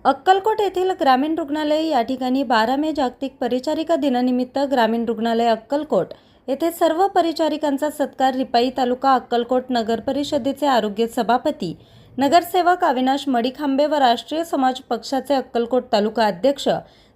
अक्कलकोट येथील ग्रामीण रुग्णालय या ठिकाणी 12 मे जागतिक परिचारिका दिनानिमित्त ग्रामीण रुग्णालय अक्कलकोट येथे सर्व परिचारिकांचा सत्कार रिपाई तालुका अक्कलकोट नगर परिषदेचे आरोग्य सभापती नगरसेवक अविनाश मडीखांबे व राष्ट्रीय समाज पक्षाचे अक्कलकोट तालुका अध्यक्ष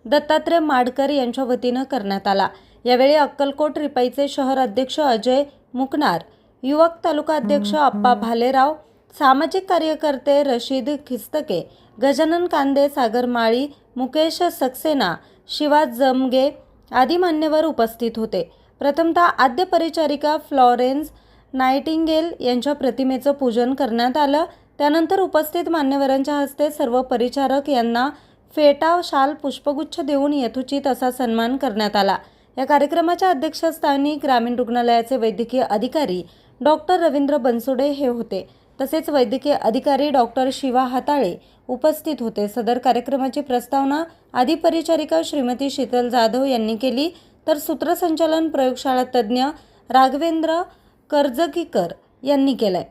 दत्तात्रय माडकर यांच्या वतीने करण्यात आला। यावेळी अक्कलकोट रिपाईचे शहर अध्यक्ष अजय मुकनार, युवक तालुका अध्यक्ष अप्पा भालेराव, सामाजिक कार्यकर्ते रशीद खिस्तके, गजानन कांदे, सागर माळी, मुकेश सक्सेना, शिवा जमगे आदी मान्यवर उपस्थित होते। प्रथमतः आद्य परिचारिका फ्लॉरेन्स नाइटिंगेल यांच्या प्रतिमेचं पूजन करण्यात आलं। त्यानंतर उपस्थित मान्यवरांच्या हस्ते सर्व परिचारक यांना फेटा, शाल, पुष्पगुच्छ देऊन यथोचित असा सन्मान करण्यात आला। या कार्यक्रमाच्या अध्यक्षस्थानी ग्रामीण रुग्णालयाचे वैद्यकीय अधिकारी डॉक्टर रवींद्र बनसोडे हे होते। तसेच वैद्यकीय अधिकारी डॉक्टर शिवा हाताळे उपस्थित होते। सदर कार्यक्रमाची प्रस्तावना आदी परिचारिका श्रीमती शीतल जाधव यांनी केली, तर सूत्रसंचालन प्रयोगशाळा तज्ज्ञ राघवेंद्र कर्जकीकर यांनी केले।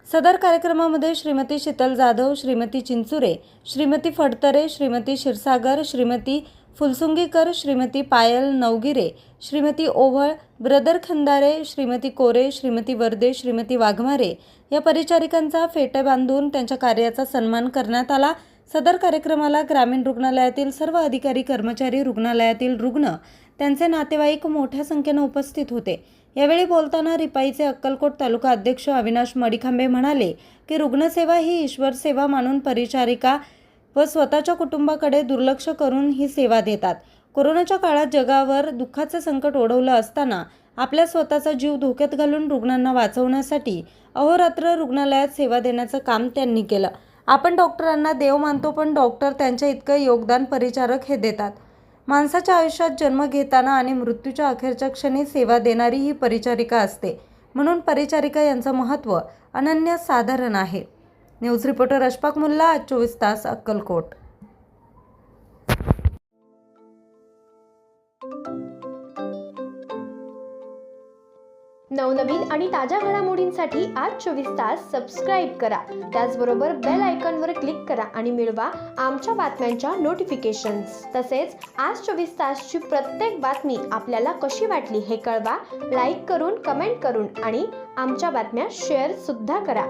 सदर कार्यक्रमामध्ये श्रीमती शीतल जाधव, श्रीमती चिंचुरे, श्रीमती फडतरे, श्रीमती क्षीरसागर, श्रीमती फुलसुंगीकर, श्रीमती पायल नवगिरे, श्रीमती ओव्हळ, ब्रदर खंदारे, श्रीमती कोरे, श्रीमती वर्दे, श्रीमती वाघमारे या परिचारिकांचा फेटे बांधून त्यांच्या कार्याचा सन्मान करण्यात आला। सदर कार्यक्रमाला ग्रामीण रुग्णालयातील सर्व अधिकारी, कर्मचारी, रुग्णालयातील रुग्ण, त्यांचे नातेवाईक मोठ्या संख्येने उपस्थित होते। यावेळी बोलताना रिपाईचे अक्कलकोट तालुका अध्यक्ष अविनाश मडीखांबे म्हणाले की रुग्णसेवा ही ईश्वर सेवा मानून परिचारिका व स्वतःच्या कुटुंबाकडे दुर्लक्ष करून ही सेवा देतात। कोरोनाच्या काळात जगावर दुःखाचे संकट ओढवलं असताना आपल्या स्वतःचा जीव धोक्यात घालून रुग्णांना वाचवण्यासाठी अहोरात्र रुग्णालयात सेवा देण्याचं काम त्यांनी केलं। आपण डॉक्टरांना देव मानतो, पण डॉक्टर त्यांच्या इतकं योगदान परिचारक हे देतात। माणसाच्या आयुष्यात जन्म घेताना आणि मृत्यूच्या अखेरच्या क्षणी सेवा देणारी ही परिचारिका असते, म्हणून परिचारिका यांचं महत्त्व अनन्यसाधारण आहे। न्यूज रिपोर्टर अशफाक मुल्ला, आज 24 तास, अक्कलकोट। नवनवीन आणि ताज्या घडामोडींसाठी आज 24 तास सबस्क्राईब करा। त्याचबरोबर बेल आयकॉनवर क्लिक करा आणि मिळवा आमच्या बातम्यांच्या नोटिफिकेशन्स। तसेच आज 24 तासची प्रत्येक बातमी आपल्याला कशी वाटली हे कळवा, लाईक करून, कमेंट करून आणि आमच्या बातम्या शेअर सुद्धा करा।